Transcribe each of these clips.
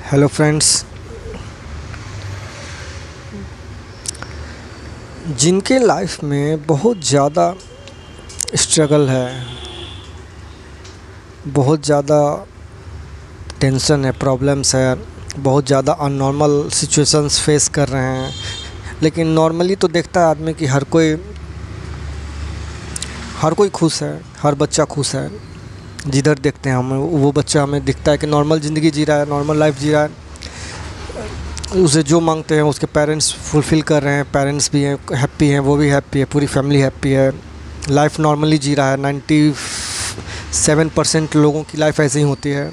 Hello friends. जिनके life में बहुत ज़्यादा स्ट्रगल है, बहुत ज़्यादा टेंशन है, प्रॉब्लम्स है, बहुत ज़्यादा अननॉर्मल सिचुएशंस फेस कर रहे हैं, लेकिन नॉर्मली तो देखता है आदमी कि हर कोई खुश है, हर बच्चा खुश है। जिधर देखते हैं हम वो बच्चा हमें दिखता है कि नॉर्मल ज़िंदगी जी रहा है, नॉर्मल लाइफ जी रहा है। उसे जो मांगते हैं उसके पेरेंट्स फुलफ़िल कर रहे हैं, पेरेंट्स भी हैं हैप्पी हैं, वो भी हैप्पी है, पूरी फैमिली हैप्पी है, लाइफ नॉर्मली जी रहा है। 97% लोगों की लाइफ ऐसे ही होती है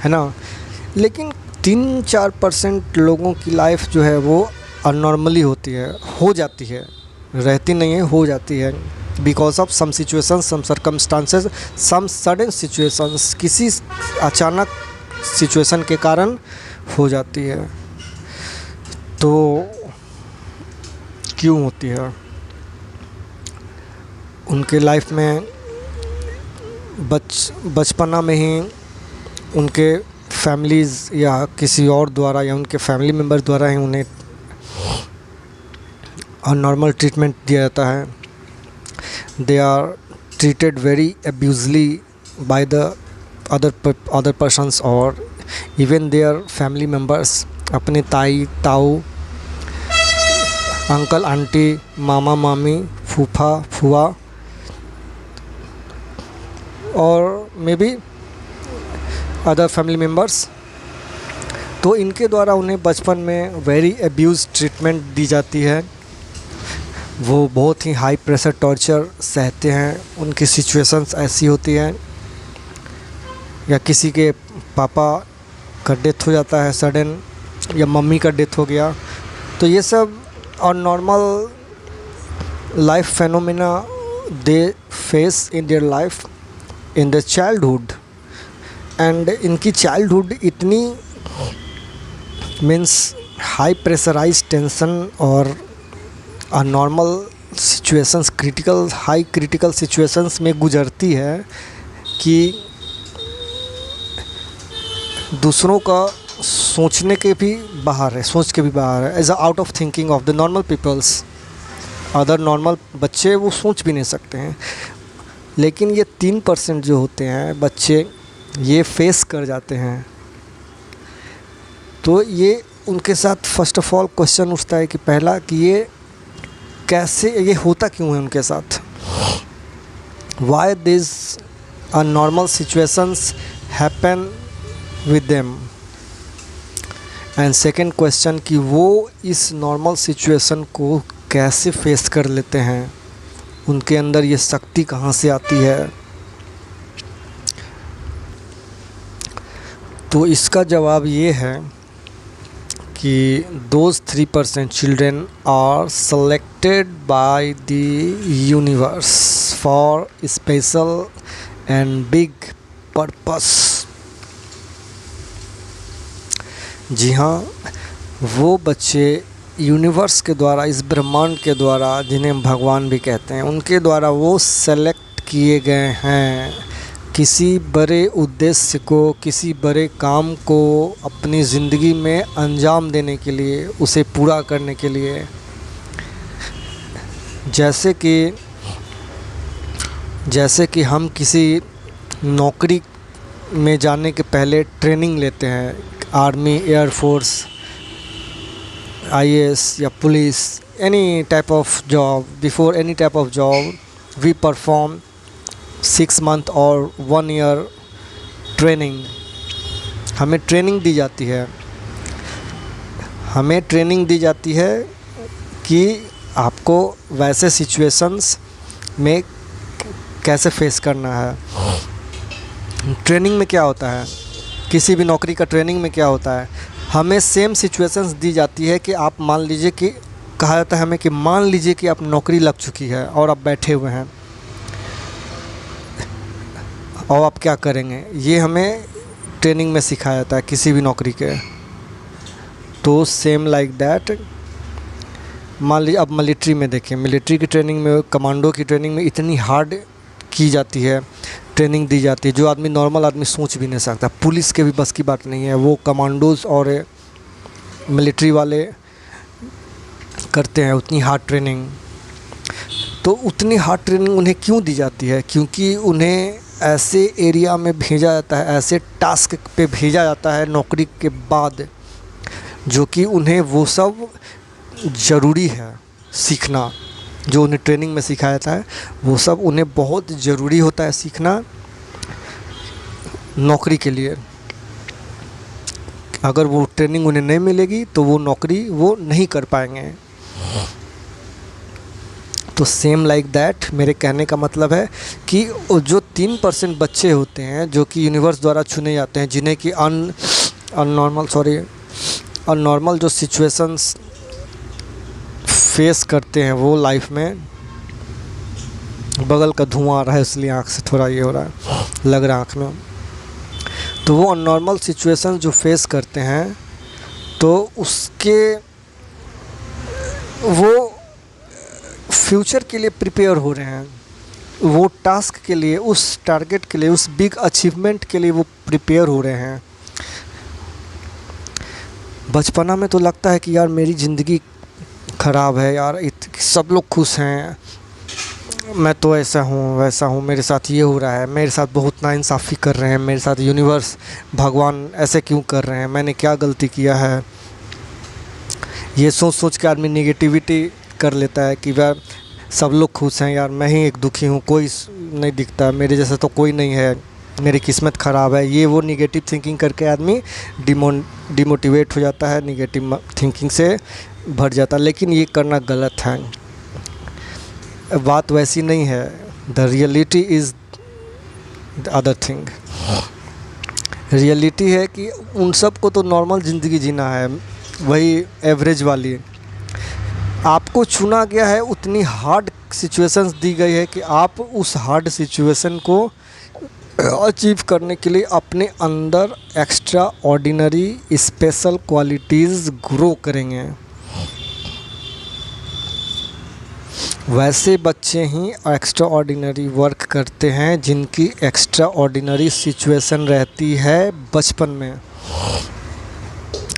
ना। लेकिन 3-4% लोगों की लाइफ जो है वो अननॉर्मली होती है, हो जाती है, रहती नहीं है, हो जाती है। Because of some situations, some circumstances, some sudden situations, किसी अचानक सिचुएशन के कारण हो जाती है। तो क्यों होती है? उनके लाइफ में बचपना में ही उनके फैमिलीज़ या किसी और द्वारा या उनके फैमिली मेम्बर द्वारा ही उन्हें अननॉर्मल ट्रीटमेंट दिया जाता है। They are treated very abusively by the other persons और इवन देयर फैमिली मेम्बर्स। अपने ताई ताऊ, अंकल आंटी, मामा मामी, फूफा फुआ और may be other family members, तो इनके द्वारा उन्हें बचपन में वेरी अब्यूज़ ट्रीटमेंट दी जाती है। वो बहुत ही हाई प्रेशर टॉर्चर सहते हैं, उनकी सिचुएशंस ऐसी होती हैं। या किसी के पापा का डेथ हो जाता है सडन, या मम्मी का डेथ हो गया, तो ये सब और normal life phenomena they face in their life in the childhood. And इनकी चाइल्डहुड इतनी मीन्स हाई प्रेशराइज टेंशन और अननॉर्मल सिचुएशंस, हाई क्रिटिकल सिचुएशंस में गुजरती है कि दूसरों का सोच के भी बाहर है, as out of thinking of the normal peoples. Other normal बच्चे वो सोच भी नहीं सकते हैं, लेकिन ये 3% जो होते हैं बच्चे ये फेस कर जाते हैं। तो ये उनके साथ फर्स्ट ऑफ ऑल क्वेश्चन उठता है कि पहला कि ये होता क्यों है उनके साथ, why this abnormal situations happen with them। And second question कि वो इस नॉर्मल सिचुएशन को कैसे फेस कर लेते हैं, उनके अंदर ये शक्ति कहाँ से आती है। तो इसका जवाब ये है कि those 3% children are selected by the universe for special and big purpose। जी हाँ, वो बच्चे यूनिवर्स के द्वारा, इस ब्रह्मांड के द्वारा, जिन्हें भगवान भी कहते हैं, उनके द्वारा वो सेलेक्ट किए गए हैं किसी बड़े उद्देश्य को, किसी बड़े काम को अपनी ज़िंदगी में अंजाम देने के लिए, उसे पूरा करने के लिए। जैसे कि हम किसी नौकरी में जाने के पहले ट्रेनिंग लेते हैं, आर्मी, एयर फोर्स, IAS या police, any type of job, before any type of job we perform 6 month और 1 year ट्रेनिंग। हमें ट्रेनिंग दी जाती है कि आपको वैसे सिचुएशंस में कैसे फेस करना है। ट्रेनिंग में क्या होता है, किसी भी नौकरी का ट्रेनिंग में क्या होता है, हमें सेम सिचुएशंस दी जाती है कि आप मान लीजिए कि कहा जाता है हमें कि मान लीजिए कि आप नौकरी लग चुकी है और आप बैठे हुए हैं और आप क्या करेंगे, ये हमें ट्रेनिंग में सिखाया जाता है किसी भी नौकरी के। तो सेम लाइक दैट, मान लीजिए अब मिलिट्री में देखिए, मिलिट्री की ट्रेनिंग में, कमांडो की ट्रेनिंग में इतनी हार्ड की जाती है ट्रेनिंग दी जाती है जो आदमी नॉर्मल आदमी सोच भी नहीं सकता। पुलिस के भी बस की बात नहीं है, वो कमांडोज़ और मिलिट्री वाले करते हैं उतनी हार्ड ट्रेनिंग। तो उतनी हार्ड ट्रेनिंग उन्हें क्यों दी जाती है? क्योंकि उन्हें ऐसे एरिया में भेजा जाता है, ऐसे टास्क पे भेजा जाता है नौकरी के बाद, जो कि उन्हें वो सब ज़रूरी है सीखना। जो उन्हें ट्रेनिंग में सिखाया जाता है वो सब उन्हें बहुत ज़रूरी होता है सीखना नौकरी के लिए। अगर वो ट्रेनिंग उन्हें नहीं मिलेगी तो वो नौकरी वो नहीं कर पाएंगे। तो सेम लाइक दैट, मेरे कहने का मतलब है कि जो 3% बच्चे होते हैं जो कि यूनिवर्स द्वारा चुने जाते हैं, जिन्हें कि अननॉर्मल जो सिचुएशंस फेस करते हैं वो लाइफ में, बगल का धुआं आ रहा है इसलिए आँख से थोड़ा ये हो रहा है, लग रहा है आँख में। तो वो अननॉर्मल सिचुएशंस जो फेस करते हैं तो उसके वो फ्यूचर के लिए प्रिपेयर हो रहे हैं, वो टास्क के लिए, उस टारगेट के लिए, उस बिग अचीवमेंट के लिए वो प्रिपेयर हो रहे हैं। बचपना में तो लगता है कि यार मेरी ज़िंदगी ख़राब है यार, सब लोग खुश हैं, मैं तो ऐसा हूँ वैसा हूँ, मेरे साथ ये हो रहा है, मेरे साथ बहुत नाइंसाफ़ी कर रहे हैं, मेरे साथ यूनिवर्स भगवान ऐसे क्यों कर रहे हैं, मैंने क्या गलती किया है। ये सोच सोच के आदमी नेगेटिविटी कर लेता है कि यार सब लोग खुश हैं यार, मैं ही एक दुखी हूँ, कोई नहीं दिखता, मेरे जैसा तो कोई नहीं है, मेरी किस्मत ख़राब है। ये वो निगेटिव थिंकिंग करके आदमी डिमोटिवेट हो जाता है, निगेटिव थिंकिंग से भर जाता है। लेकिन ये करना गलत है, बात वैसी नहीं है। The reality is the other thing. Reality है कि उन सब को तो नॉर्मल ज़िंदगी जीना है, वही एवरेज वाली। आपको चुना गया है, उतनी हार्ड सिचुएशंस दी गई है कि आप उस हार्ड सिचुएशन को अचीव करने के लिए अपने अंदर extra ordinary special qualities grow करेंगे। वैसे बच्चे ही एक्स्ट्रा ऑर्डिनरी वर्क करते हैं जिनकी एक्स्ट्रा ऑर्डिनरी सिचुएशन रहती है बचपन में।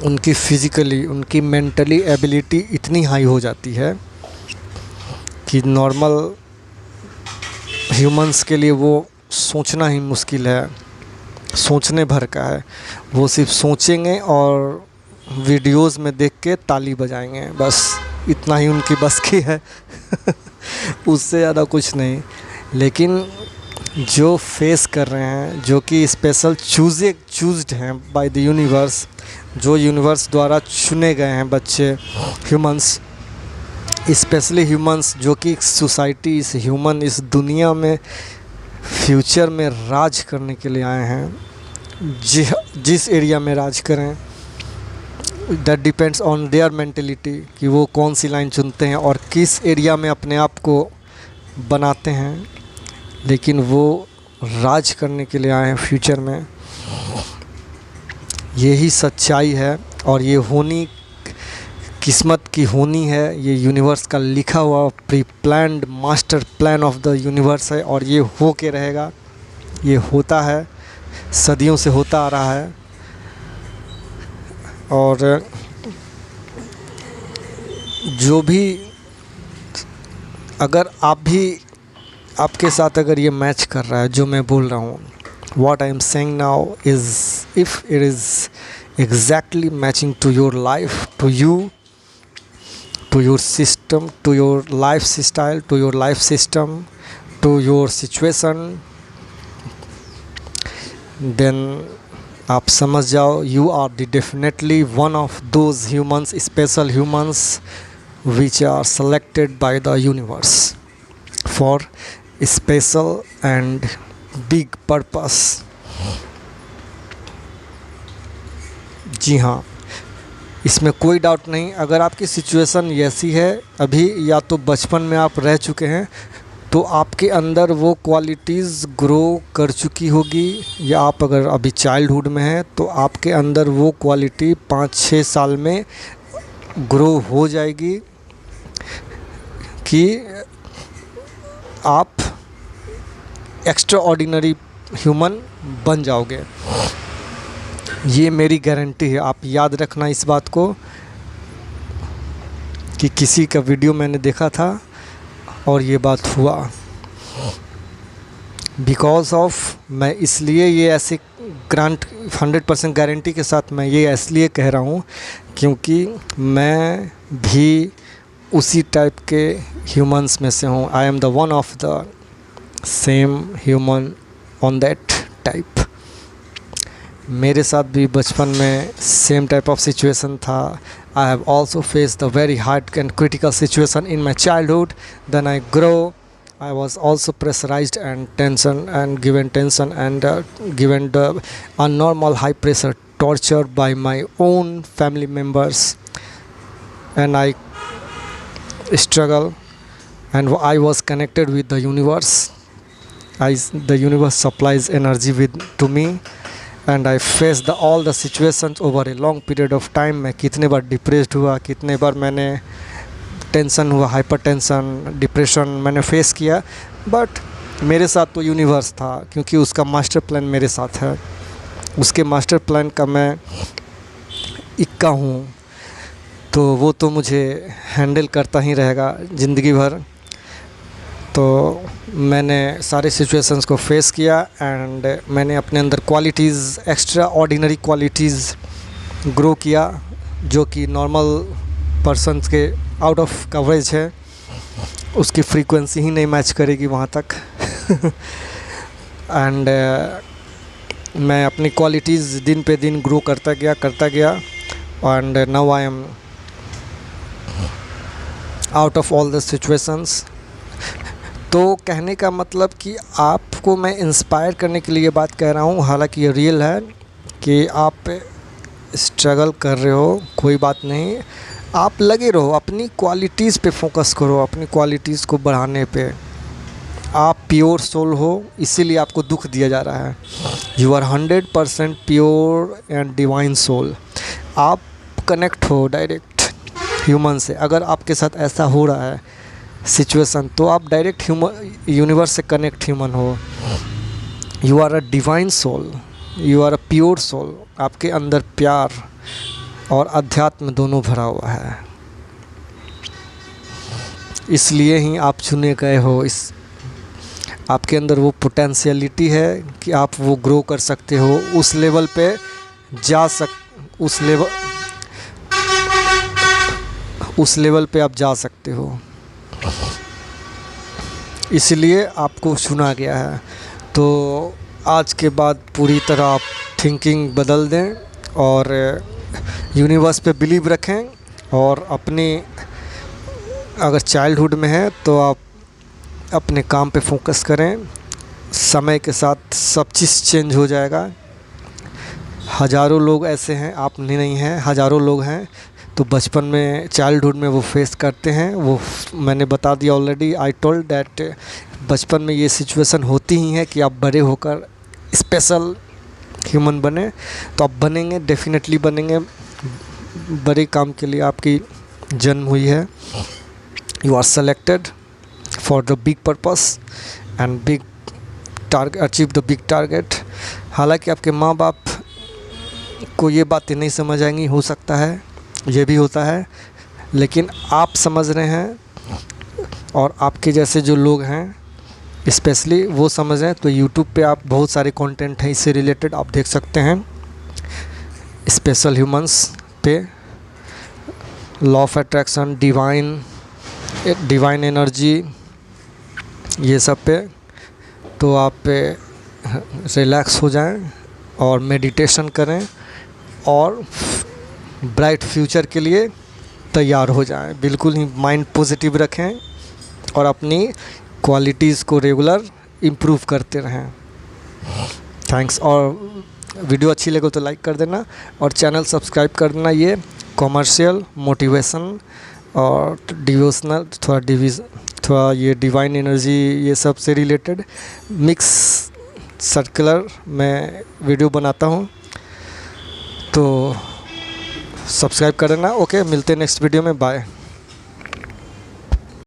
उनकी फिज़िकली, उनकी मेंटली एबिलिटी इतनी हाई हो जाती है कि नॉर्मल ह्यूमंस के लिए वो सोचना ही मुश्किल है, सोचने भर का है। वो सिर्फ सोचेंगे और वीडियोस में देख के ताली बजाएंगे, बस इतना ही उनकी बस की है उससे ज़्यादा कुछ नहीं। लेकिन जो फेस कर रहे हैं, जो कि स्पेशल चूज्ड हैं बाय द यूनिवर्स, जो यूनिवर्स द्वारा चुने गए हैं बच्चे, ह्यूमंस, स्पेशली ह्यूमंस जो कि सोसाइटी, इस ह्यूमन, इस दुनिया में फ्यूचर में राज करने के लिए आए हैं। जिस एरिया में राज करें, that depends on their mentality कि वो कौन सी लाइन चुनते हैं और किस एरिया में अपने आप को बनाते हैं। लेकिन वो राज करने के लिए आए हैं फ्यूचर में। यही सच्चाई है और ये होनी किस्मत की होनी है। ये यूनिवर्स का लिखा हुआ pre planned master plan of the universe है और ये हो के रहेगा। ये होता है, सदियों से होता आ रहा है। और जो भी, अगर आप भी, आपके साथ अगर ये मैच कर रहा है जो मैं बोल रहा हूँ, what I am saying now is, if it is exactly matching to your life, to you, to your system, to your lifestyle, to your life system, to your situation, then आप समझ जाओ, you are the definitely one of those humans, special humans which are selected by the universe for special and big purpose। जी हाँ, इसमें कोई doubt नहीं। अगर आपकी situation ऐसी है अभी, या तो बचपन में आप रह चुके हैं, तो आपके अंदर वो क्वालिटीज़ ग्रो कर चुकी होगी, या आप अगर अभी चाइल्डहुड में हैं तो आपके अंदर वो क्वालिटी 5-6 साल में ग्रो हो जाएगी कि आप एक्स्ट्रा ऑर्डिनरी ह्यूमन बन जाओगे। ये मेरी गारंटी है। आप याद रखना इस बात को कि किसी का वीडियो मैंने देखा था और ये बात हुआ। बिकॉज ऑफ मैं इसलिए ये ऐसे ग्रांट 100% गारंटी के साथ मैं ये इसलिए कह रहा हूँ क्योंकि मैं भी उसी टाइप के ह्यूमंस में से हूँ। I am the one of the same human on that type. मेरे साथ भी बचपन में सेम टाइप ऑफ सिचुएशन था। I have also face the very hard and critical situation in my childhood. Then I grow, I was also pressurized and given tension and given the unnormal high pressure torture by my own family members, and I struggle, and I was connected with the universe. The universe supplies energy to me, and I faced all the situations over a long period of time. मैं कितने बार depressed हुआ, कितने बार मैंने tension हुआ, hyper tension, depression मैंने face किया। But मेरे साथ तो यूनिवर्स था क्योंकि उसका मास्टर प्लान मेरे साथ है। उसके मास्टर प्लान का मैं इक्का हूँ, तो वो तो मुझे हैंडल करता ही रहेगा ज़िंदगी भर। तो मैंने सारे सिचुएशंस को फेस किया एंड मैंने अपने अंदर qualities, extra ordinary qualities grow किया जो कि नॉर्मल पर्सन्स के आउट ऑफ कवरेज है। उसकी फ्रीक्वेंसी ही नहीं मैच करेगी वहाँ तक। एंड मैं अपनी क्वालिटीज़ दिन पे दिन ग्रो करता गया and now I am out of all the situations. तो कहने का मतलब कि आपको मैं इंस्पायर करने के लिए बात कह रहा हूँ, हालांकि ये रियल है कि आप स्ट्रगल कर रहे हो, कोई बात नहीं, आप लगे रहो, अपनी क्वालिटीज़ पे फोकस करो, अपनी क्वालिटीज़ को बढ़ाने पे। आप प्योर सोल हो, इसीलिए आपको दुख दिया जा रहा है। You are 100% pure and divine soul. आप कनेक्ट हो डायरेक्ट ह्यूमन से। अगर आपके साथ ऐसा हो रहा है सिचुएशन, तो आप डायरेक्ट यूनिवर्स से कनेक्ट ह्यूमन हो। You are a divine soul, you are a pure soul. आपके अंदर प्यार और अध्यात्म दोनों भरा हुआ है, इसलिए ही आप चुने गए हो। आपके अंदर वो पोटेंशियलिटी है कि आप वो ग्रो कर सकते हो, उस लेवल पे उस लेवल पे आप जा सकते हो, इसलिए आपको चुना गया है। तो आज के बाद पूरी तरह आप थिंकिंग बदल दें और यूनिवर्स पे बिलीव रखें। और अपनी अगर चाइल्डहुड में है तो आप अपने काम पे फोकस करें। समय के साथ सब चीज़ चेंज हो जाएगा। हज़ारों लोग ऐसे हैं, आप नहीं हैं, हज़ारों लोग हैं तो बचपन में, चाइल्डहुड में वो फेस करते हैं। वो मैंने बता दिया ऑलरेडी। आई टोल्ड दैट बचपन में ये सिचुएशन होती ही है कि आप बड़े होकर स्पेशल ह्यूमन बने, तो आप बनेंगे, डेफिनेटली बनेंगे। बड़े काम के लिए आपकी जन्म हुई है। You are selected for the big purpose and big target, achieve the big target. हालांकि आपके माँ बाप को ये बातें नहीं समझ आएंगी, हो सकता है, ये भी होता है, लेकिन आप समझ रहे हैं और आपके जैसे जो लोग हैं स्पेशली वो समझ रहे हैं। तो यूट्यूब पे आप बहुत सारे कंटेंट हैं इससे रिलेटेड, आप देख सकते हैं। स्पेशल ह्यूमंस पे, law of attraction, divine energy, ये सब पे। तो आप रिलैक्स हो जाएं और मेडिटेशन करें और ब्राइट फ्यूचर के लिए तैयार हो जाएं। बिल्कुल ही माइंड पॉजिटिव रखें और अपनी क्वालिटीज़ को रेगुलर इम्प्रूव करते रहें। थैंक्स। और वीडियो अच्छी लगे तो लाइक कर देना और चैनल सब्सक्राइब कर देना। ये कॉमर्शियल, मोटिवेशन और डिवोशनल, थोड़ा ये डिवाइन एनर्जी, ये सब से रिलेटेड मिक्स सर्कुलर मैं वीडियो बनाता हूँ, तो सब्सक्राइब कर देना। ओके, मिलते हैं नेक्स्ट वीडियो में। बाय।